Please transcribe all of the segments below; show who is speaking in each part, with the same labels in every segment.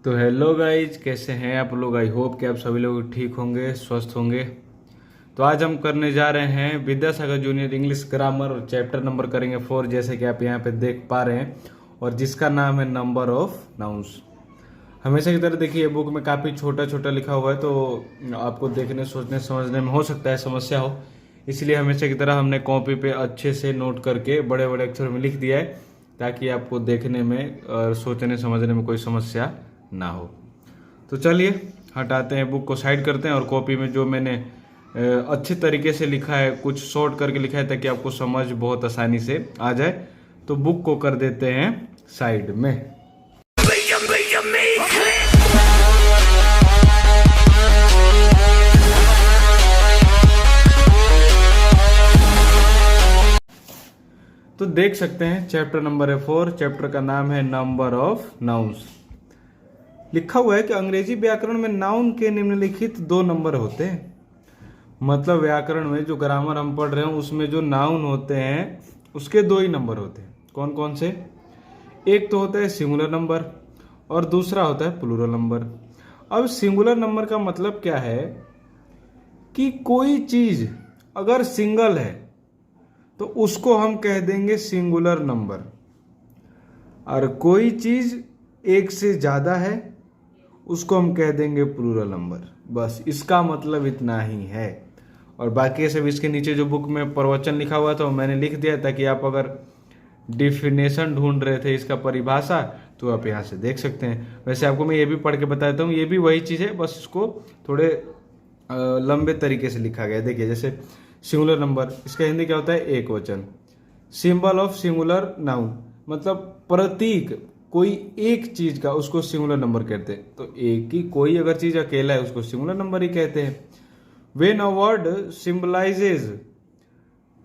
Speaker 1: तो hello guys, कैसे हैं आप लोग। आई होप कि आप सभी लोग ठीक होंगे, स्वस्थ होंगे। तो आज हम करने जा रहे हैं विद्यासागर जूनियर इंग्लिश ग्रामर और चैप्टर नंबर करेंगे 4, जैसे कि आप यहाँ पे देख पा रहे हैं, और जिसका नाम है नंबर ऑफ नाउन्स। हमेशा की तरह देखिए, बुक में काफ़ी छोटा छोटा लिखा हुआ है, तो आपको देखने सोचने समझने में हो सकता है समस्या हो। इसलिए हमेशा की तरह हमने कॉपी पे अच्छे से नोट करके बड़े बड़े अक्षर में लिख दिया है, ताकि आपको देखने में और सोचने समझने में कोई समस्या ना हो। तो चलिए हटाते हैं, बुक को साइड करते हैं, और कॉपी में जो मैंने अच्छे तरीके से लिखा है, कुछ शॉर्ट करके लिखा है ताकि आपको समझ बहुत आसानी से आ जाए। तो बुक को कर देते हैं साइड में। तो देख सकते हैं चैप्टर नंबर है 4। चैप्टर का नाम है नंबर ऑफ नाउन्स। लिखा हुआ है कि अंग्रेजी व्याकरण में नाउन के निम्नलिखित 2 नंबर होते हैं। मतलब व्याकरण में जो ग्रामर हम पढ़ रहे हैं उसमें जो नाउन होते हैं उसके 2 ही नंबर होते हैं। कौन कौन से? एक तो होता है सिंगुलर नंबर और दूसरा होता है प्लूरल नंबर। अब सिंगुलर नंबर का मतलब क्या है कि कोई चीज अगर सिंगल है तो उसको हम कह देंगे सिंगुलर नंबर, और कोई चीज एक से ज्यादा है उसको हम कह देंगे प्लूरल नंबर। बस इसका मतलब इतना ही है। और बाकी सब इसके नीचे जो बुक में प्रवचन लिखा हुआ था वो मैंने लिख दिया, ताकि आप अगर डिफिनेशन ढूंढ रहे थे इसका परिभाषा तो आप यहाँ से देख सकते हैं। वैसे आपको मैं ये भी पढ़ के बताता हूँ, ये भी वही चीज़ है, बस इसको थोड़े लंबे तरीके से लिखा गया है। देखिए, जैसे सिंगुलर नंबर, इसका हिंदी क्या होता है? एक वचन। सिंबल ऑफ सिंगुलर नाउन, मतलब प्रतीक कोई एक चीज का, उसको सिंगुलर नंबर कहते हैं। तो एक ही कोई अगर चीज अकेला है उसको सिंगुलर नंबर ही कहते हैं। When a word symbolises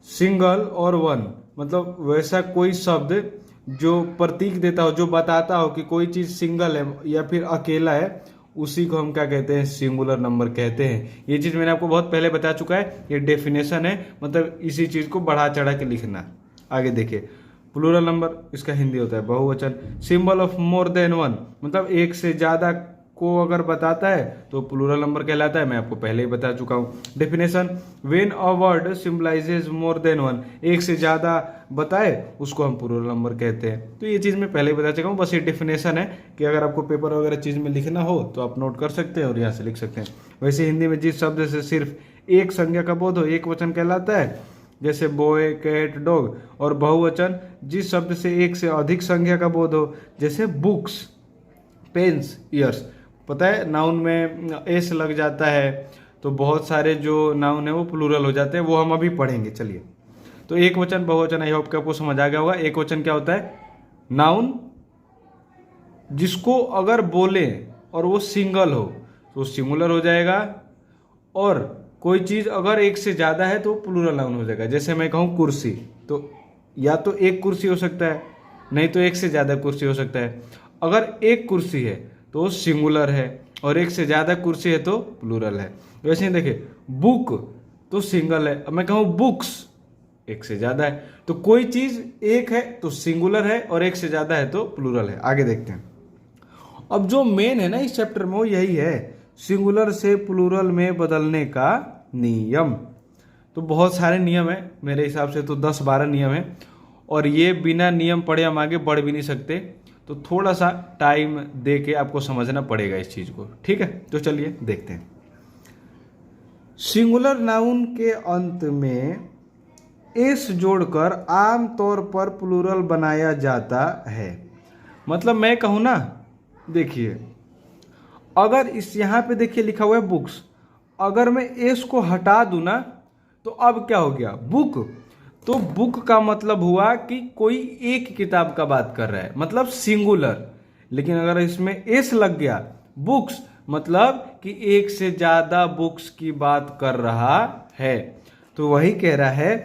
Speaker 1: single और वन, मतलब वैसा कोई शब्द जो प्रतीक देता हो, जो बताता हो कि कोई चीज सिंगल है या फिर अकेला है, उसी को हम क्या कहते हैं? सिंगुलर नंबर कहते हैं। ये चीज मैंने आपको बहुत पहले बता चुका है, ये डेफिनेशन है, मतलब इसी चीज को बढ़ा चढ़ा के लिखना। आगे देखिए, प्लूरल नंबर, इसका हिंदी होता है बहुवचन। Symbol of more than one, मतलब एक से ज्यादा को अगर बताता है तो प्लूरल नंबर कहलाता है। मैं आपको पहले ही बता चुका हूं। Definition, when a word symbolises more than one, एक से ज्यादा बताए उसको हम प्लूरल नंबर कहते हैं। तो ये चीज मैं पहले ही बता चुका हूं, बस ये डेफिनेशन है कि अगर आपको पेपर वगैरह चीज में लिखना हो तो आप नोट कर सकते हैं और यहाँ से लिख सकते हैं। वैसे हिंदी में जिस शब्द से सिर्फ एक संज्ञा का बोध हो, एक वचन कहलाता है, जैसे बॉय, कैट, डॉग। और बहुवचन जिस शब्द से एक से अधिक संख्या का बोध हो, जैसे बुक्स, पेन्स, ईयर्स। पता है नाउन में एस लग जाता है तो बहुत सारे जो नाउन है वो प्लूरल हो जाते हैं, वो हम अभी पढ़ेंगे। चलिए, तो एक वचन, बहुवचन, आई होप कि आपको समझ आ गया होगा। एक वचन क्या होता है? नाउन जिसको अगर बोले और वो सिंगल हो तो सिंगुलर हो जाएगा, और कोई चीज अगर एक से ज्यादा है तो प्लूरल नाउन हो जाएगा। जैसे मैं कहूँ कुर्सी, तो या तो एक कुर्सी हो सकता है, नहीं तो एक से ज्यादा कुर्सी हो सकता है। अगर एक कुर्सी है तो सिंगुलर है, और एक से ज्यादा कुर्सी है तो प्लूरल है। वैसे ही देखिए, बुक तो सिंगल है, अब मैं कहूँ बुक्स, एक से ज्यादा है। तो कोई चीज एक है तो सिंगुलर है, और एक से ज्यादा है तो प्लूरल है। आगे देखते हैं। अब जो मेन है ना इस चैप्टर में वो यही है, सिंगुलर से प्लूरल में बदलने का नियम। तो बहुत सारे नियम है, मेरे हिसाब से तो 10-12 नियम है, और ये बिना नियम पढ़े हम आगे बढ़ भी नहीं सकते। तो थोड़ा सा टाइम दे के आपको समझना पड़ेगा इस चीज को, ठीक है? तो चलिए देखते हैं। सिंगुलर नाउन के अंत में एस जोड़कर आम तौर पर प्लूरल बनाया जाता है। मतलब मैं कहूं ना, देखिए, अगर इस यहां पे देखिए लिखा हुआ है बुक्स, अगर मैं एस को हटा दूं ना तो अब क्या हो गया? बुक। तो बुक का मतलब हुआ कि कोई एक किताब का बात कर रहा है, मतलब सिंगुलर। लेकिन अगर इसमें एस लग गया, बुक्स, मतलब कि एक से ज्यादा बुक्स की बात कर रहा है। तो वही कह रहा है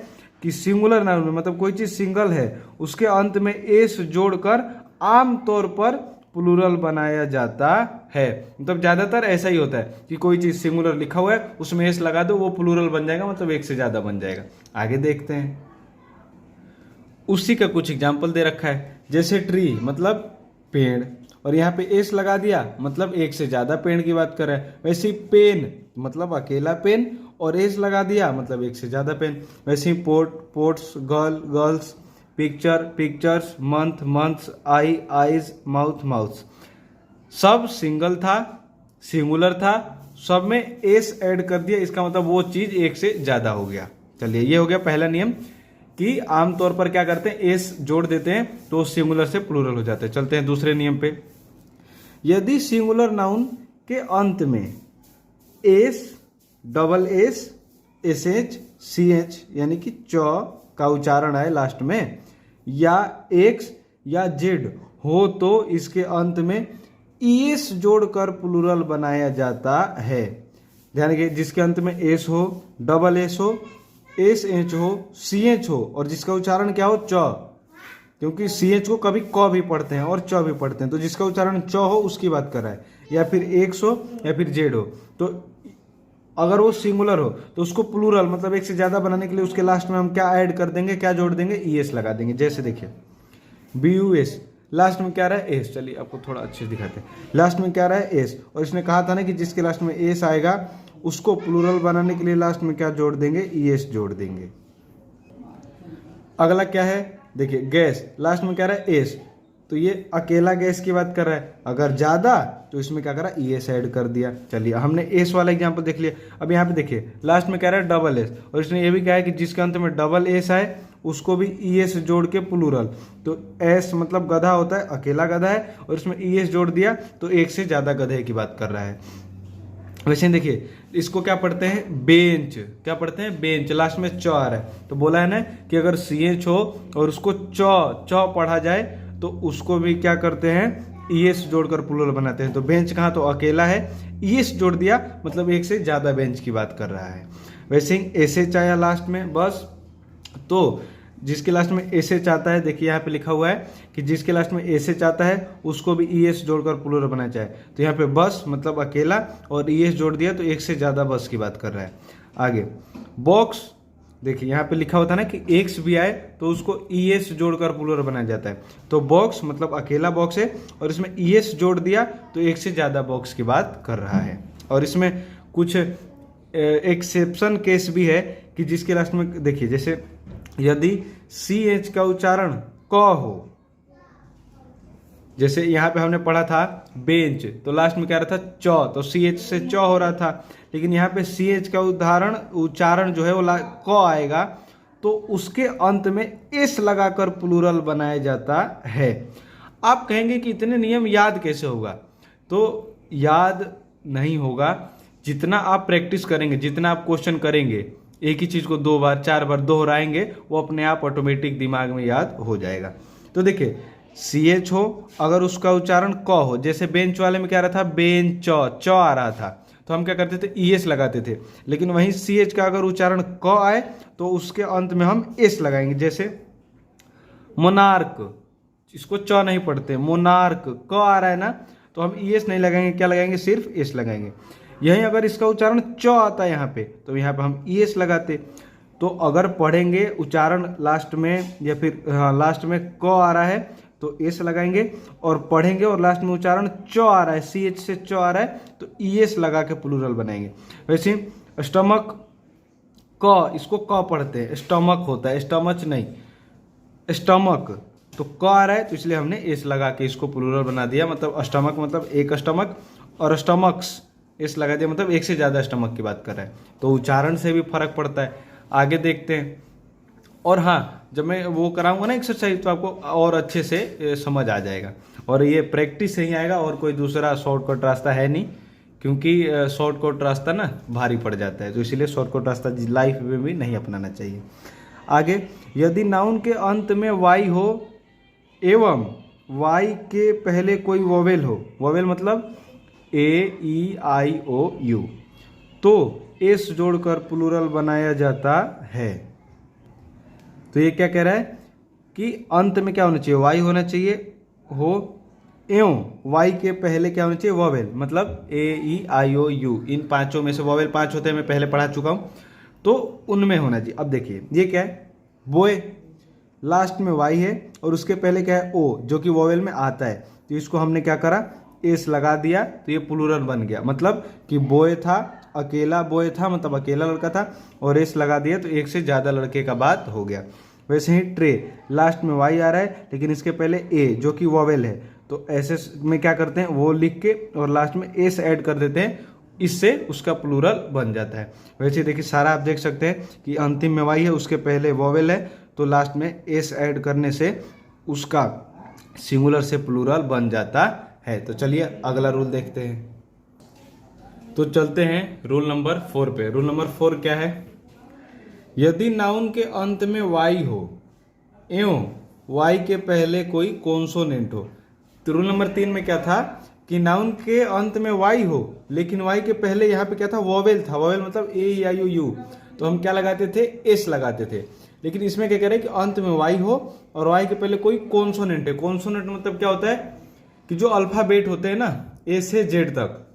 Speaker 1: कि सिंगुलर नाउन में, मतलब कोई चीज सिंगल है, उसके अंत में एस जोड़कर आम तौर पर प्लूरल बनाया जाता है। मतलब ज्यादातर ऐसा ही होता है कि कोई चीज सिंगुलर लिखा हुआ है, उसमें एस लगा दो, वो प्लूरल बन जाएगा, मतलब एक से ज्यादा बन जाएगा। आगे देखते हैं, उसी का कुछ एग्जाम्पल दे रखा है। जैसे ट्री मतलब पेड़, और यहाँ पे एस लगा दिया मतलब एक से ज्यादा पेन की बात कर रहा है। वैसे ही पेन मतलब अकेला पेन, और एस लगा दिया मतलब एक से ज्यादा पेन। वैसे ही port ports, girl girls, picture pictures, month months, eye eyes, mouth mouths, सब सिंगल था, सिंगुलर था, सब में एस ऐड कर दिया, इसका मतलब वो चीज एक से ज्यादा हो गया। चलिए ये हो गया पहला नियम कि आमतौर पर क्या करते हैं, एस जोड़ देते हैं तो सिंगुलर से प्लूरल हो जाते हैं। चलते हैं दूसरे नियम पे। यदि सिंगुलर नाउन के अंत में S, double S, S H, C H यानी कि च का उच्चारण आए लास्ट में, या एक्स या जेड हो तो इसके अंत में ईएस जोड़कर प्लूरल बनाया जाता है। ध्यान रखिए, जिसके अंत में एस हो, डबल एस हो, एस एच हो, सी एच हो, और जिसका उच्चारण क्या हो, च, क्योंकि सी एच को कभी क भी पढ़ते हैं और च भी पढ़ते हैं, तो जिसका उच्चारण च हो उसकी बात कर रहा है, या फिर एक्स हो या फिर जेड हो। तो अगर वो सिंगुलर हो तो उसको प्लूरल मतलब एक से ज्यादा बनाने के लिए उसके लास्ट में हम क्या ऐड कर देंगे, क्या जोड़ देंगे, ईएस लगा देंगे। जैसे देखिए BUS, लास्ट में क्या रहा है, एस। चलिए आपको थोड़ा अच्छे से दिखाते हैं, लास्ट में क्या रहा है, एस, और इसने कहा था ना कि जिसके लास्ट में एस आएगा उसको प्लूरल बनाने के लिए लास्ट में क्या जोड़ देंगे, ईएस जोड़ देंगे। अगला क्या है, देखिए गैस, लास्ट में क्या रहा है, एस, तो ये अकेला गैस की बात कर रहा है। अगर ज्यादा तो इसमें क्या करा, ईएस ऐड कर दिया। चलिए हमने एस वाला एग्जांपल देख लिया। अब यहाँ पे देखिए लास्ट में क्या रहा है, डबल एस, और इसने ये भी कहा है कि जिसके अंत में डबल एस आए उसको भी ईएस जोड़ के प्लूरल। तो एस मतलब गधा होता है, अकेला गधा है, और इसमें ईएस जोड़ दिया तो एक से ज्यादा गधे की बात कर रहा है। वैसे देखिए इसको क्या पढ़ते हैं, बेंच, क्या पढ़ते हैं, बेंच, लास्ट में च आ रहा है, तो बोला है ना कि अगर CH हो और उसको च पढ़ा जाए तो उसको भी क्या करते हैं, ईएस जोड़कर प्लूरल बनाते हैं। तो बेंच कहाँ, तो अकेला है, ईएस जोड़ दिया मतलब एक से ज्यादा बेंच की बात कर रहा है। वैसे एसएच आया लास्ट में बस, तो जिसके लास्ट में एसएच आता है, देखिए यहाँ पे लिखा हुआ है कि जिसके लास्ट में एसएच आता है उसको भी ईएस जोड़कर प्लूरल बनाना चाहिए। तो यहाँ पे बस मतलब अकेला और ईएस जोड़ दिया तो एक से ज्यादा बस की बात कर रहा है। आगे बॉक्स, देखिए यहाँ पे लिखा होता है ना कि एक्स भी आए तो उसको ईएस जोड़कर प्लूरल बनाया जाता है। तो बॉक्स मतलब अकेला बॉक्स है और इसमें ईएस जोड़ दिया तो एक से ज्यादा बॉक्स की बात कर रहा है। और इसमें कुछ एक्सेप्शन केस भी है कि जिसके लास्ट में देखिए, जैसे यदि CH का उच्चारण क हो, जैसे यहाँ पे हमने पढ़ा था बेंच, तो लास्ट में क्या रहा था, च, तो CH से च हो रहा था, लेकिन यहाँ पे CH का उच्चारण जो है वो क आएगा तो उसके अंत में एस लगाकर प्लूरल बनाया जाता है। आप कहेंगे कि इतने नियम याद कैसे होगा, तो याद नहीं होगा, जितना आप प्रैक्टिस करेंगे, जितना आप क्वेश्चन करेंगे, एक ही चीज को 2 बार 4 बार दोहराएंगे, वो अपने आप ऑटोमेटिक दिमाग में याद हो जाएगा। तो देखिए CH हो अगर उसका उच्चारण क हो, जैसे बेंच वाले में क्या रहा था, बेंच, च आ रहा था, तो हम क्या करते थे, ईएस लगाते थे। लेकिन वहीं CH का अगर उच्चारण क आए तो उसके अंत में हम एस लगाएंगे। जैसे मोनार्क, इसको च नहीं पढ़ते, मोनार्क, क आ रहा है ना, तो हम ईएस नहीं लगाएंगे, क्या लगाएंगे, सिर्फ एस लगाएंगे। यहीं अगर इसका उच्चारण च आता है यहाँ पे, तो यहाँ पे हम ईएस लगाते। तो अगर पढ़ेंगे उच्चारण लास्ट में या फिर लास्ट में क आ रहा है तो एस लगाएंगे, और पढ़ेंगे और लास्ट में उच्चारण च आ रहा है, CH से च आ रहा है तो ईएस लगा के प्लूरल बनाएंगे। वैसे स्टमक, क, इसको क पढ़ते हैं, स्टमक होता है, स्टमच नहीं, स्टमक, तो क आ रहा है तो इसलिए हमने एस लगा के इसको प्लूरल बना दिया। मतलब स्टमक मतलब एक स्टमक, और स्टमक्स एस लगा दिया मतलब एक से ज्यादा स्टमक की बात कर रहा है। तो उच्चारण से भी फर्क पड़ता है। आगे देखते हैं। और हाँ, जब मैं वो कराऊंगा ना एक्सरसाइज तो आपको और अच्छे से समझ आ जाएगा, और ये प्रैक्टिस से ही आएगा, और कोई दूसरा शॉर्टकट रास्ता है नहीं, क्योंकि शॉर्टकट रास्ता ना भारी पड़ जाता है, तो इसीलिए शॉर्टकट रास्ता लाइफ में भी नहीं अपनाना चाहिए। आगे, यदि नाउन के अंत में वाई हो एवं वाई के पहले कोई वोवेल हो, वोवेल मतलब AEIOU, तो एस जोड़कर प्लूरल बनाया जाता है। तो ये क्या कह रहा है कि अंत में क्या होना चाहिए, वाई होना चाहिए हो, एवं वाई के पहले क्या होना चाहिए, वोवेल, मतलब AEIOU, इन पांचों में से वोवेल 5 होते हैं, मैं पहले पढ़ा चुका हूं, तो उनमें होना चाहिए। अब देखिए ये क्या है, बॉय, लास्ट में वाई है और उसके पहले क्या है, ओ, जो कि वोवेल में आता है, तो इसको हमने क्या करा, एस लगा दिया, तो ये प्लूरल बन गया। मतलब कि बॉय था, अकेला बॉय था, मतलब अकेला लड़का था, और एस लगा दिया तो एक से ज़्यादा लड़के का बात हो गया। वैसे ही ट्रे, लास्ट में वाई आ रहा है लेकिन इसके पहले ए जो कि वॉवेल है, तो ऐसे में क्या करते हैं, वो लिख के और लास्ट में एस ऐड कर देते हैं, इससे उसका प्लूरल बन जाता है। वैसे देखिए सारा आप देख सकते हैं कि अंतिम में वाई है, उसके पहले वॉवेल है, तो लास्ट में एस ऐड करने से उसका सिंगुलर से प्लूरल बन जाता है। तो चलिए अगला रूल देखते हैं। तो चलते हैं रूल नंबर 4 पे। रूल नंबर 4 क्या है, यदि नाउन के अंत में वाई हो एवं वाई के पहले कोई कॉन्सोनेंट हो। तो रूल नंबर 3 में क्या था कि नाउन के अंत में वाई हो लेकिन वाई के पहले यहाँ पे क्या था, वॉवेल था। वॉवेल मतलब ए या यू, तो हम क्या लगाते थे, एस लगाते थे। लेकिन इसमें क्या कह रहे हैं कि अंत में वाई हो और वाई के पहले कोई कॉन्सोनेंट है। कॉन्सोनेंट मतलब क्या होता है कि जो अल्फाबेट होते हैं ना, ए से जेड तक,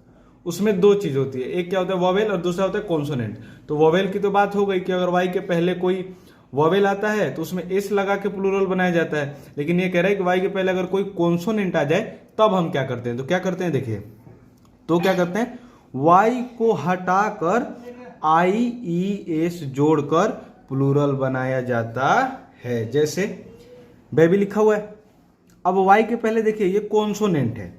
Speaker 1: उसमें दो चीज होती है, एक क्या होता है वॉवेल और दूसरा होता है कॉन्सोनेंट। तो वॉवेल की तो बात हो गई कि अगर वाई के पहले कोई वॉवेल आता है तो उसमें एस लगा के प्लूरल बनाया जाता है। लेकिन ये कह रहा है कि वाई के पहले अगर कोई कॉन्सोनेंट आ जाए तब हम क्या करते हैं, तो क्या करते हैं देखिए, तो क्या करते हैं, वाई को हटाकर आई ई एस जोड़कर प्लूरल बनाया जाता है। जैसे बेबी लिखा हुआ है, अब वाई के पहले देखिए ये कॉन्सोनेंट है,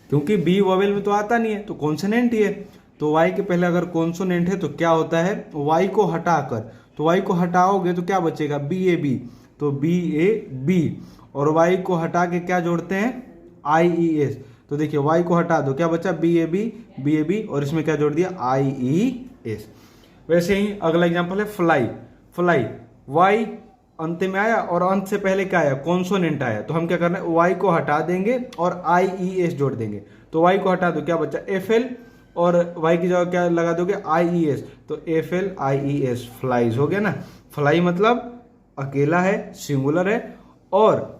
Speaker 1: क्योंकि बी वॉवेल में तो आता नहीं है तो कॉन्सोनेंट ही है। तो वाई के पहले अगर कॉन्सोनेंट है तो क्या होता है, वाई को हटाकर, तो वाई को हटाओगे तो क्या बचेगा, बी ए बी, तो बी ए बी, और वाई को हटा के क्या जोड़ते हैं, आई ई एस। तो देखिए वाई को हटा दो, क्या बचा, बी ए बी, और इसमें क्या जोड़ दिया, आई ई एस। वैसे ही अगला एग्जांपल है फ्लाई। फ्लाई, वाई अंत में आया और अंत से पहले क्या आया, कॉन्सोनेंट आया, तो हम क्या करना है, वाई को हटा देंगे और आई ई एस जोड़ देंगे। तो वाई को हटा दो, क्या बचा, एफ एल, और वाई की जगह क्या लगा दोगे, आई ई एस, तो F L I E S, flies हो गया ना। फ्लाई मतलब अकेला है, सिंगुलर है, और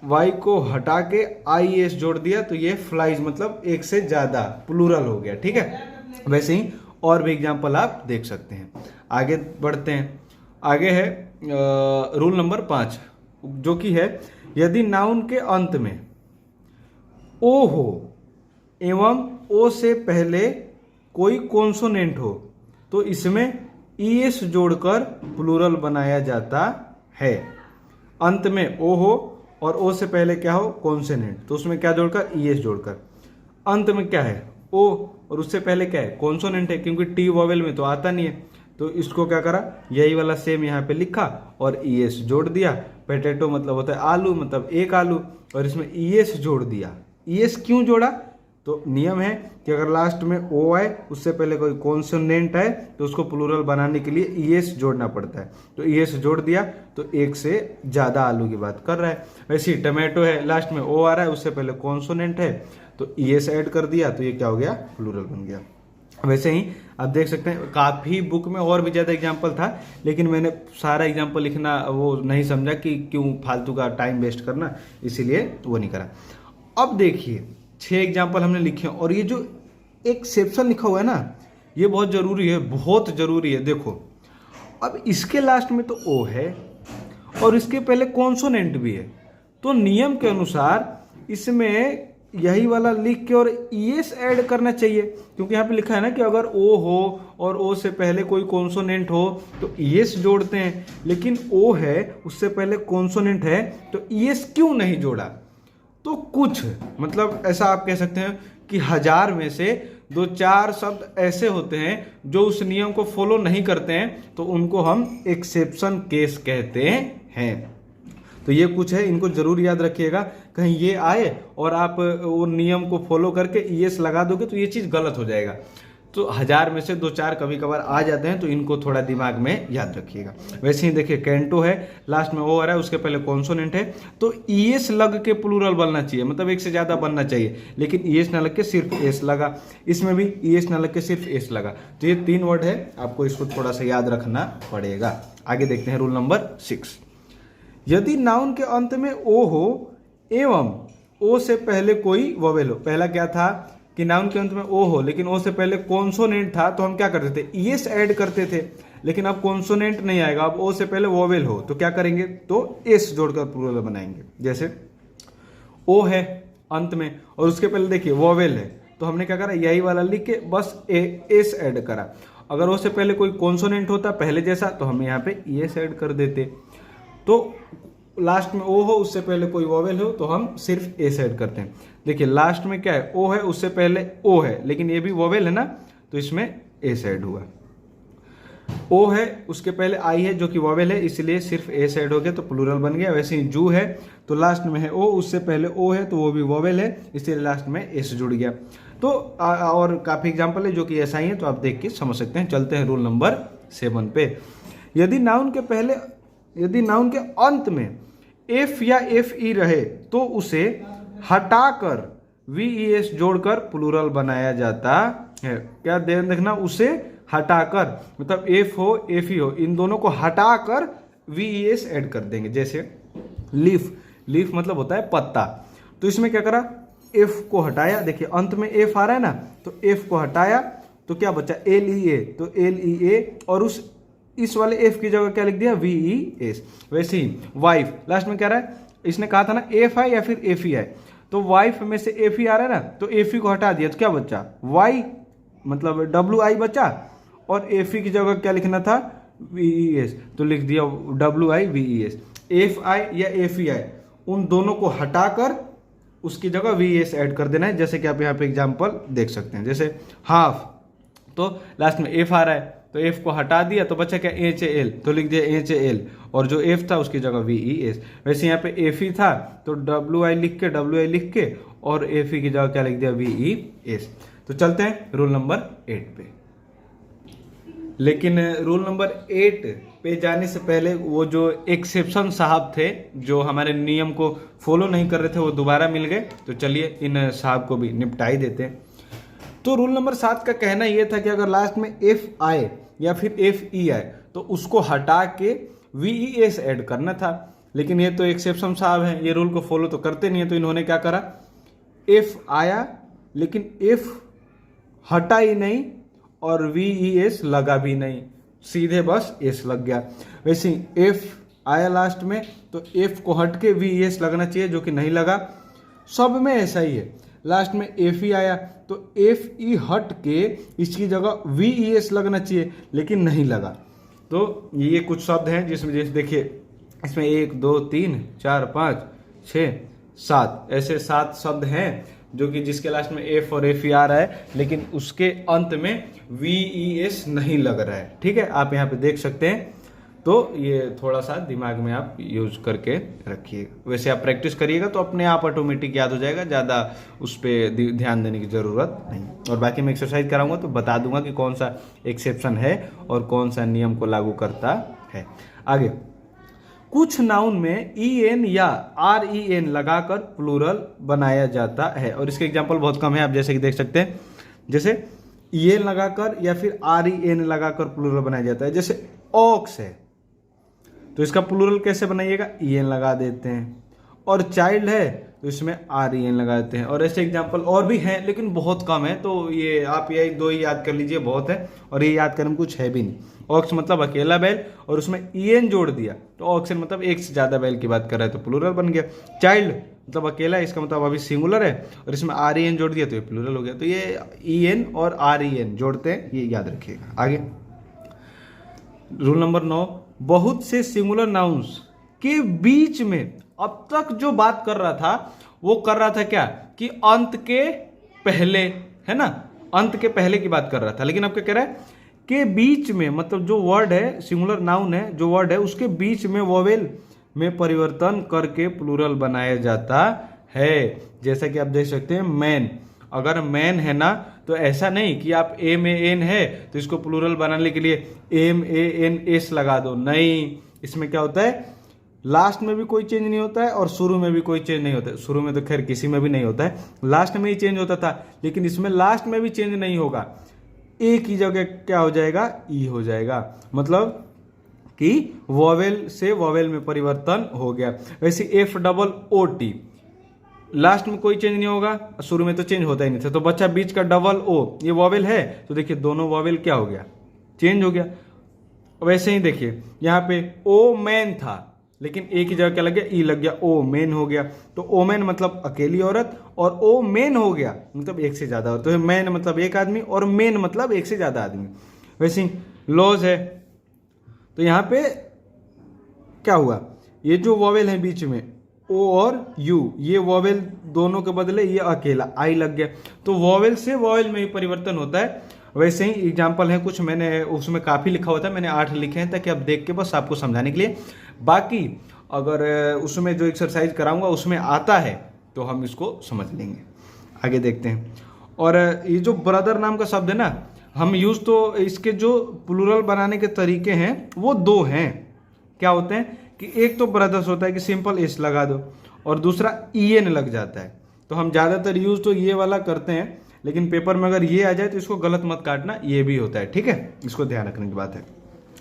Speaker 1: वाई को हटा के आई एस जोड़ दिया तो ये फ्लाइज मतलब एक से ज्यादा, प्लूरल हो गया। ठीक है, वैसे ही और भी एग्जांपल आप देख सकते हैं। आगे बढ़ते हैं, आगे है रूल नंबर 5, जो कि है यदि नाउन के अंत में ओ हो एवं ओ से पहले कोई कॉन्सोनेंट हो तो इसमें ई एस जोड़कर प्लूरल बनाया जाता है। अंत में ओ हो और ओ से पहले क्या हो, कॉन्सोनेंट, तो उसमें क्या जोड़कर, ई एस जोड़कर। अंत में क्या है, ओ, और उससे पहले क्या है, कॉन्सोनेंट है, क्योंकि टी वॉवेल में तो आता नहीं है, तो इसको क्या करा, यही वाला सेम यहाँ पे लिखा और ई एस जोड़ दिया। पोटैटो मतलब होता है आलू, मतलब एक आलू, और इसमें ई एस जोड़ दिया। ई एस क्यों जोड़ा, तो नियम है कि अगर लास्ट में ओ आए, उससे पहले कोई कॉन्सोनेंट आए, तो उसको प्लूरल बनाने के लिए ई एस जोड़ना पड़ता है। तो ई एस जोड़ दिया तो एक से ज्यादा आलू की बात कर रहा है। वैसे ही टमाटो है, लास्ट में ओ आ रहा है, उससे पहले कॉन्सोनेंट है, तो ई एस ऐड कर दिया तो ये क्या हो गया, प्लूरल बन गया। वैसे ही आप देख सकते हैं काफी बुक में और भी ज्यादा एग्जाम्पल था, लेकिन मैंने सारा एग्जाम्पल लिखना वो नहीं समझा कि क्यों फालतू का टाइम वेस्ट करना, इसीलिए वो नहीं करा। अब देखिए 6 एग्जाम्पल हमने लिखे, और ये जो एक्सेप्शन लिखा हुआ है ना, ये बहुत जरूरी है, बहुत जरूरी है। देखो अब इसके लास्ट में तो ओ है और इसके पहले कॉन्सोनेंट भी है, तो नियम के अनुसार इसमें यही वाला लिख के और ईएस ऐड करना चाहिए, क्योंकि यहाँ पे लिखा है ना कि अगर ओ हो और ओ से पहले कोई कॉन्सोनेंट हो तो ईएस जोड़ते हैं, लेकिन ओ है उससे पहले कॉन्सोनेंट है तो ईएस क्यों नहीं जोड़ा। तो कुछ मतलब ऐसा आप कह सकते हैं कि 1000 में से 2-4 शब्द ऐसे होते हैं जो उस नियम को फॉलो नहीं करते हैं, तो उनको हम एक्सेप्शन केस कहते हैं। तो ये कुछ है, इनको जरूर याद रखिएगा, कहीं ये आए और आप वो नियम को फॉलो करके ईएस लगा दोगे तो ये चीज गलत हो जाएगा। तो 1000 में से 2-4 कभी कभार आ जाते हैं, तो इनको थोड़ा दिमाग में याद रखिएगा। वैसे ही देखिए कैंटो है, लास्ट में ओ आ रहा है, उसके पहले कॉन्सोनेंट है, तो ईएस लग के प्लूरल बनना चाहिए, मतलब एक से ज्यादा बनना चाहिए, लेकिन ईएस ना लग के सिर्फ एस लगा, इसमें भी ईएस ना लग के सिर्फ एस लगा। तो ये 3 वर्ड है, आपको इसको थोड़ा सा याद रखना पड़ेगा। आगे देखते हैं रूल नंबर 6। यदि नाउन के अंत में ओ हो एवं ओ से पहले कोई वोवेल हो। पहला क्या था कि नाउन के अंत में ओ हो लेकिन ओ से पहले कॉन्सोनेंट था, तो हम क्या करते थे, ईएस ऐड करते थे, लेकिन अब कॉन्सोनेंट नहीं आएगा, अब ओ से पहले वोवेल हो तो क्या करेंगे, तो एस जोड़कर प्लूरल बनाएंगे। जैसे ओ है अंत में और उसके पहले देखिए वोवेल है, तो हमने क्या करा, यही वाला लिख के बस एस ऐड करा। अगर उससे पहले कोई कॉन्सोनेंट होता पहले जैसा तो हम यहाँ पे एस ऐड कर देते। तो लास्ट में ओ हो, उससे पहले कोई वोवेल हो तो हम सिर्फ एस ऐड करते हैं। देखिए लास्ट में क्या है, ओ है, उससे पहले ओ है, लेकिन ये भी वोवेल है ना, तो इसमें एस ऐड हुआ। ओ है, उसके पहले आई है जो कि वोवेल है, इसलिए सिर्फ एस ऐड हो गया तो प्लूरल बन गया। वैसे ही जू है तो लास्ट में है ओ, उससे पहले ओ है तो वो भी वोवेल है, इसलिए लास्ट में एस जुड़ गया। तो और काफी एग्जाम्पल है जो कि ऐसा ही है, तो आप देख के समझ सकते हैं। चलते हैं रूल नंबर 7 पे। यदि नाउन के अंत में एफ या एफ ई रहे तो उसे हटाकर वीईएस जोड़कर प्लूरल बनाया जाता है। क्या ध्यान रखना, उसे हटाकर, मतलब एफ हो एफ ई हो, इन दोनों को हटाकर वीईएस ऐड कर देंगे। जैसे लीफ मतलब होता है पत्ता, तो इसमें क्या करा, एफ को हटाया, देखिए अंत में एफ आ रहा है ना, तो एफ को हटाया तो क्या बचा, एल ई ए, तो एल ई ए, और इस वाले एफ की जगह क्या लिख दिया, वी ई एस। वैसे ही वाइफ, लास्ट में क्या रहा है, इसने कहा था ना एफ आई या फिर एफ ई आई, तो वाइफ में से एफ ई आ रहा है ना, तो एफ ई को हटा दिया तो क्या बचा, वाई मतलब डब्ल्यू आई बचा, और एफ ई की जगह क्या लिखना था, वी ई एस, तो लिख दिया W I V E S. F I या एफ ई आई, उन दोनों को हटाकर उसकी जगह वी एस ऐड कर देना है। जैसे कि आप यहाँ पे एग्जांपल देख सकते हैं, जैसे हाफ, तो लास्ट में एफ आ रहा है तो एफ को हटा दिया तो बचा क्या, एच ए एल, तो लिख दिया एच ए एल, और जो एफ था उसकी जगह वी ई एस। वैसे यहाँ पे एफ ई था तो डब्ल्यू आई लिख के और एफ ई की जगह क्या लिख दिया, वी ई एस। तो चलते हैं रूल नंबर 8 पे। लेकिन रूल नंबर 8 पे जाने से पहले वो जो एक्सेप्शन साहब थे जो हमारे नियम को फॉलो नहीं कर रहे थे वो दोबारा मिल गए, तो चलिए इन साहब को भी निपटा ही देते हैं। तो रूल नंबर 7 का कहना यह था कि अगर लास्ट में एफ आए या फिर एफ ई आए तो उसको हटा के वी ई एस ऐड करना था। लेकिन ये तो एक्सेप्शन साहब हैं, ये रूल को फॉलो तो करते नहीं है, तो इन्होंने क्या करा, एफ आया लेकिन एफ हटा ही नहीं और वी ई एस लगा भी नहीं, सीधे बस एस लग गया। वैसे ही एफ आया लास्ट में तो एफ को हट के वी ई एस लगना चाहिए, जो कि नहीं लगा। सब में ऐसा ही है, लास्ट में एफ ई आया तो एफ ई हट के इसकी जगह वी ई एस लगना चाहिए, लेकिन नहीं लगा। तो ये कुछ शब्द हैं जिसमें जैसे देखिए इसमें 1 2 3 4 5 6 7 ऐसे 7 शब्द हैं जो कि जिसके लास्ट में एफ और एफ ई आ रहा है, लेकिन उसके अंत में वी ई एस नहीं लग रहा है। ठीक है, आप यहाँ पे देख सकते हैं। तो ये थोड़ा सा दिमाग में आप यूज करके रखिएगा। वैसे आप प्रैक्टिस करिएगा तो अपने आप ऑटोमेटिक याद हो जाएगा, ज़्यादा उस पर ध्यान देने की ज़रूरत नहीं। और बाकी मैं एक्सरसाइज कराऊंगा तो बता दूंगा कि कौन सा एक्सेप्शन है और कौन सा नियम को लागू करता है। आगे, कुछ नाउन में ई एन या आर ई एन लगाकर प्लूरल बनाया जाता है, और इसके एग्जाम्पल बहुत कम है, आप जैसे कि देख सकते हैं। जैसे ई एन लगाकर या फिर आर ई एन लगाकर प्लूरल बनाया जाता है। जैसे ऑक्स है तो इसका प्लूरल कैसे बनाइएगा, ई एन लगा देते हैं, और चाइल्ड है तो इसमें आर ई एन लगा देते हैं। और ऐसे एग्जाम्पल और भी हैं लेकिन बहुत कम है, तो ये आप यही 2 ही याद कर लीजिए, बहुत है। और ये याद करने में कुछ है भी नहीं। ऑक्स मतलब अकेला बैल और उसमें ई एन जोड़ दिया तो ऑक्सन मतलब एक से ज्यादा बैल की बात कर रहा है तो प्लूरल बन गया। चाइल्ड मतलब अकेला, इसका मतलब अभी सिंगुलर है, और इसमें आर ई एन जोड़ दिया तो ये प्लूरल हो गया। तो ये ई एन और आर ई एन जोड़ते हैं, ये याद रखिएगा। आगे रूल नंबर 9, बहुत से सिंगुलर नाउन्स के बीच में अब तक जो बात कर रहा था वो कर रहा था क्या, कि अंत के पहले, है ना, अंत के पहले की बात कर रहा था। लेकिन अब क्या कह रहा है के बीच में, मतलब जो वर्ड है सिंगुलर नाउन है, जो वर्ड है उसके बीच में वोवेल में परिवर्तन करके प्लूरल बनाया जाता है। जैसा कि आप देख सकते हैं मैन, अगर मैन है ना तो ऐसा नहीं कि आप एम ए एन है तो इसको प्लूरल बनाने के लिए एम ए एन एस लगा दो, नहीं। इसमें क्या होता है, लास्ट में भी कोई चेंज नहीं होता है और शुरू में भी कोई चेंज नहीं होता है। शुरू में तो खैर किसी में भी नहीं होता है, लास्ट में ही चेंज होता था, लेकिन इसमें लास्ट में भी चेंज नहीं होगा। ए की जगह क्या हो जाएगा, ई हो जाएगा, मतलब कि वोवेल से वोवेल में परिवर्तन हो गया। वैसे F double O T, last में कोई चेंज नहीं होगा, शुरू में तो चेंज होता ही नहीं था, तो बच्चा बीच का डबल ओ, ये वोवेल है तो देखिए दोनों वोवेल क्या हो गया, चेंज हो गया। वैसे ही देखिए यहाँ पे ओ मैन था लेकिन ए की जगह क्या लग गया, ई लग गया, ओ मेन हो गया। तो ओ मेन मतलब अकेली औरत, और ओ मेन हो गया मतलब एक से ज्यादा औरत। तो मैन मतलब एक आदमी और मेन मतलब एक से ज्यादा आदमी। वैसे ही लॉज है, तो यहाँ पे क्या हुआ, ये जो वॉवेल है बीच में ओ और यू, ये वॉवेल दोनों के बदले ये अकेला आई लग गया। तो वॉवेल से वॉवेल में ही परिवर्तन होता है। वैसे ही एग्जाम्पल है कुछ, मैंने उसमें काफ़ी लिखा हुआ था, मैंने 8 लिखे हैं ताकि आप देख के बस आपको समझाने के लिए। बाकी अगर उसमें जो एक्सरसाइज कराऊंगा उसमें आता है तो हम इसको समझ लेंगे। आगे देखते हैं। और ये जो ब्रदर नाम का शब्द है ना, हम यूज तो इसके जो प्लूरल बनाने के तरीके हैं वो 2 हैं। क्या होते हैं कि एक तो ब्रदर्स होता है कि सिंपल एस लगा दो, और दूसरा ईएन लग जाता है। तो हम ज़्यादातर यूज तो ये वाला करते हैं, लेकिन पेपर में अगर ये आ जाए तो इसको गलत मत काटना, ये भी होता है, ठीक है, इसको ध्यान रखने की बात है।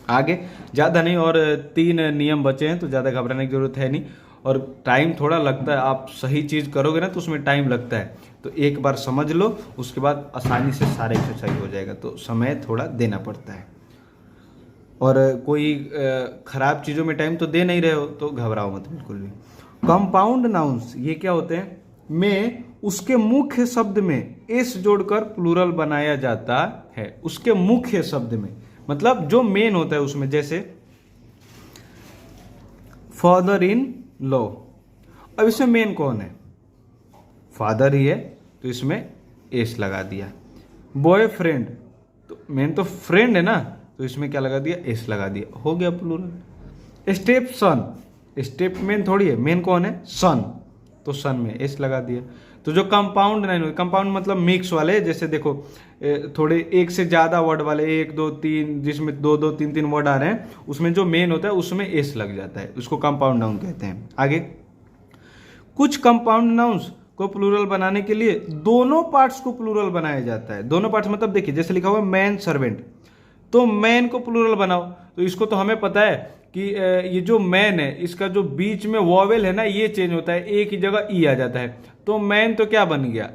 Speaker 1: आगे ज़्यादा नहीं, और 3 नियम बचे हैं तो ज़्यादा घबराने की जरूरत है नहीं, और टाइम थोड़ा लगता है, आप सही चीज़ करोगे ना तो उसमें टाइम लगता है। तो एक बार समझ लो, उसके बाद आसानी से सारे एक्सरसाइज हो जाएगा, तो समय थोड़ा देना पड़ता है। और कोई खराब चीज़ों में टाइम तो दे नहीं रहे हो तो घबराओ मत बिल्कुल भी। कंपाउंड नाउन्स ये क्या होते हैं, में उसके मुख्य शब्द में एस जोड़कर प्लूरल बनाया जाता है। उसके मुख्य शब्द में मतलब जो मेन होता है उसमें, जैसे फादर इन लॉ। अब इसमें मेन कौन है, फादर ही है, तो इसमें एस लगा दिया। बॉयफ्रेंड, तो मेन तो फ्रेंड है ना, तो इसमें क्या लगा दिया, एस लगा दिया, हो गया plural. Step son, step men थोड़ी है, मेन कौन है, सन, तो सन में एस लगा दिया। तो जो कंपाउंड नहीं, कंपाउंड मतलब मिक्स वाले, जैसे देखो थोड़े एक से ज्यादा वर्ड वाले, 1 2 3, जिसमें 2 2 3 3 वर्ड आ रहे हैं, उसमें जो मेन होता है उसमें एस लग जाता है, उसको कंपाउंड नाउन कहते हैं। आगे, कुछ कंपाउंड नाउन्स को प्लूरल बनाने के लिए दोनों पार्ट्स को प्लूरल बनाया जाता है। दोनों पार्ट्स मतलब देखिए, जैसे लिखा हुआ है मैन सर्वेंट, तो मैन को प्लूरल बनाओ, तो इसको तो हमें पता है कि ये जो मैन है इसका जो बीच में वॉवेल है ना ये चेंज होता है, ए की जगह ई आ जाता है। तो मैन तो क्या बन गया,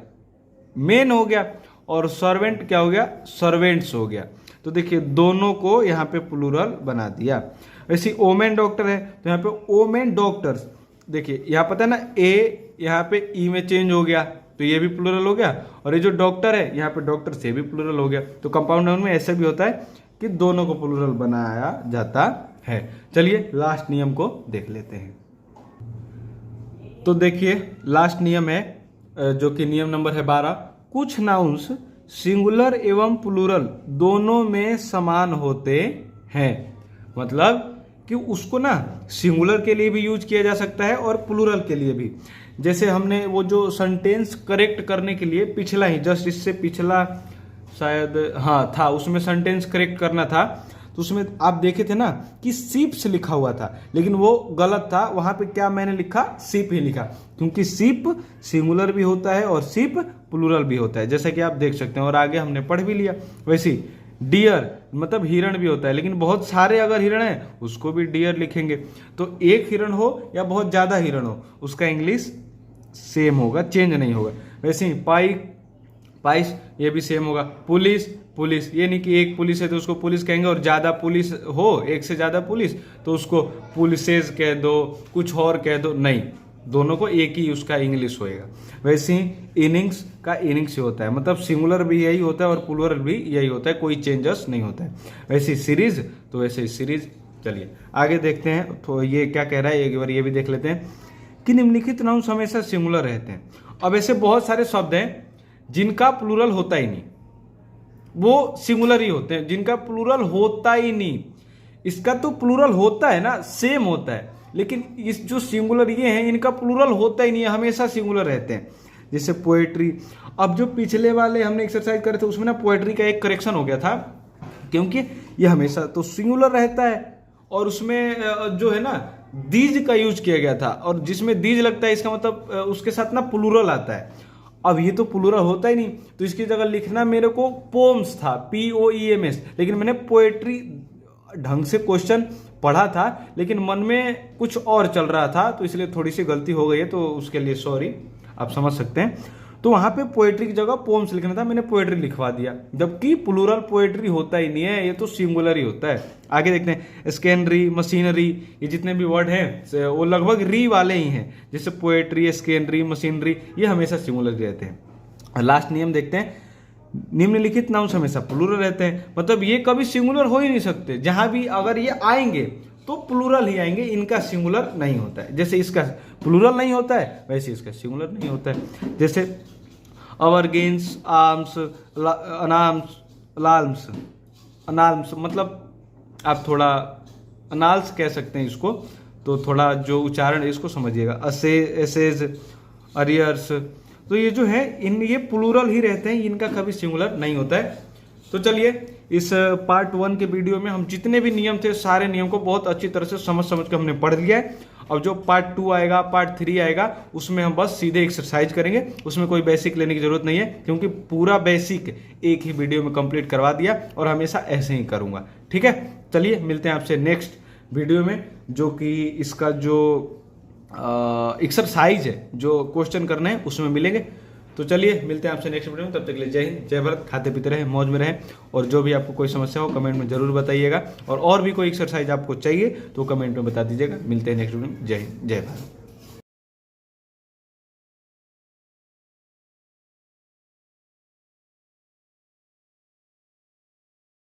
Speaker 1: मेन हो गया, और सर्वेंट क्या हो गया, सर्वेंट्स हो गया। तो देखिए दोनों को यहाँ पे प्लूरल बना दिया। वैसे ओमेन डॉक्टर है, तो यहाँ पे ओमेन डॉक्टर्स, देखिए यहाँ पता है ना, ए यहाँ पे ई में चेंज हो गया तो ये भी प्लूरल हो गया, और ये जो डॉक्टर है यहाँ पे डॉक्टर से भी प्लूरल हो गया। तो कंपाउंड नाउन में ऐसा भी होता है कि दोनों को प्लूरल बनाया जाता है। चलिए लास्ट नियम को देख लेते हैं। तो देखिए लास्ट नियम है जो कि नियम नंबर है 12। कुछ नाउन्स सिंगुलर एवं प्लूरल दोनों में समान होते हैं। मतलब कि उसको ना सिंगुलर के लिए भी यूज किया जा सकता है और प्लूरल के लिए भी। जैसे हमने वो जो सेंटेंस करेक्ट करने के लिए पिछला ही जस्ट इससे पिछला शायद हाँ था, उसमें सेंटेंस करेक्ट करना था, तो उसमें आप देखे थे ना कि शिप्स लिखा हुआ था, लेकिन वो गलत था। वहां पे क्या मैंने लिखा, शिप ही लिखा, क्योंकि शिप सिंगुलर भी होता है और शिप प्लूरल भी होता है, जैसा कि आप देख सकते हैं। और आगे हमने पढ़ भी लिया। वैसे डियर मतलब हिरण भी होता है, लेकिन बहुत सारे अगर हिरण है उसको भी डियर लिखेंगे। तो एक हिरण हो या बहुत ज्यादा हिरण हो, उसका इंग्लिश सेम होगा, चेंज नहीं होगा। वैसे ही पाइक, पाइस, ये भी सेम होगा। पुलिस, पुलिस, ये नहीं कि एक पुलिस है तो उसको पुलिस कहेंगे, और ज्यादा पुलिस हो, एक से ज्यादा पुलिस, तो उसको पुलिसेस कह दो, कुछ और कह दो, नहीं, दोनों को एक ही उसका इंग्लिश होएगा। वैसे ही इनिंग्स का इनिंग्स ही होता है, मतलब सिंगुलर भी यही होता है और प्लूरल भी यही होता है, कोई चेंजेस नहीं होता है। वैसे सीरीज, तो वैसे सीरीज। चलिए आगे देखते हैं, तो ये क्या कह रहा है एक बार ये भी देख लेते हैं कि निम्नलिखित नाउन्स हमेशा सिंगुलर रहते हैं। अब ऐसे बहुत सारे शब्द हैं जिनका प्लूरल होता ही नहीं, वो सिंगुलर ही होते हैं, जिनका प्लूरल होता ही नहीं। इसका तो प्लूरल होता है ना, सेम होता है, लेकिन इस जो सिंगुलर ये हैं इनका प्लूरल होता ही नहीं है, हमेशा सिंगुलर रहते हैं। जैसे पोएट्री। अब जो पिछले वाले हमने एक्सरसाइज करे थे उसमें ना पोएट्री का एक करेक्शन हो गया था, क्योंकि ये हमेशा तो सिंगुलर रहता है, और उसमें जो है ना दीज का यूज किया गया था, और जिसमें दीज लगता है इसका मतलब उसके साथ ना प्लूरल आता है। अब ये तो प्लूरल होता ही नहीं, तो इसकी जगह लिखना मेरे को पोम्स था, POEMS, लेकिन मैंने पोएट्री ढंग से क्वेश्चन पढ़ा था लेकिन मन में कुछ और चल रहा था, तो इसलिए थोड़ी सी गलती हो गई है, तो उसके लिए सॉरी, आप समझ सकते हैं। तो वहां पे पोएट्री की जगह पोम्स लिखना था, मैंने पोएट्री लिखवा दिया, जबकि प्लूरल पोएट्री होता ही नहीं है, ये तो सिंगुलर ही होता है। आगे देखते हैं, स्कैनरी, मशीनरी, ये जितने भी वर्ड हैं वो लगभग री वाले ही हैं, जैसे पोएट्री, स्कैनरी, मशीनरी, ये हमेशा सिंगुलर रहते हैं। लास्ट नियम देखते हैं, निम्नलिखित नाउन्स हमेशा प्लूरल रहते हैं, मतलब ये कभी सिंगुलर हो ही नहीं सकते, जहां भी अगर ये आएंगे तो प्लूरल ही आएंगे, इनका सिंगुलर नहीं होता है। जैसे इसका प्लूरल नहीं होता है वैसे इसका सिंगुलर नहीं होता है। जैसे अवर गेन्स, आर्म्स, अनार्म्स, लाल्म्स, अनार्म्स, मतलब आप थोड़ा अनाल्स कह सकते हैं इसको, तो थोड़ा जो उच्चारण है इसको समझिएगा। असे, एसेज, अरियर्स, तो ये जो है ये प्लूरल ही रहते हैं, इनका कभी सिंगुलर नहीं होता है। तो चलिए इस पार्ट 1 के वीडियो में हम जितने भी नियम थे सारे नियम को बहुत अच्छी तरह से समझ के हमने पढ़ लिया है। अब जो पार्ट 2 आएगा, पार्ट 3 आएगा, उसमें हम बस सीधे एक्सरसाइज करेंगे, उसमें कोई बेसिक लेने की जरूरत नहीं है, क्योंकि पूरा बेसिक एक ही वीडियो में कंप्लीट करवा दिया और हमेशा ऐसे ही करूंगा। ठीक है, चलिए मिलते हैं आपसे नेक्स्ट वीडियो में, जो कि इसका जो एक्सरसाइज है, जो क्वेश्चन करना है, उसमें मिलेंगे। तो चलिए मिलते हैं आपसे नेक्स्ट वीडियो में, तब तक के लिए जय हिंद, जय भारत, खाते पीते रहें, मौज में रहें, और जो भी आपको कोई समस्या हो कमेंट में जरूर बताइएगा, और भी कोई एक्सरसाइज आपको चाहिए तो कमेंट में बता दीजिएगा। मिलते हैं नेक्स्ट वीडियो में, जय हिंद, जय भारत।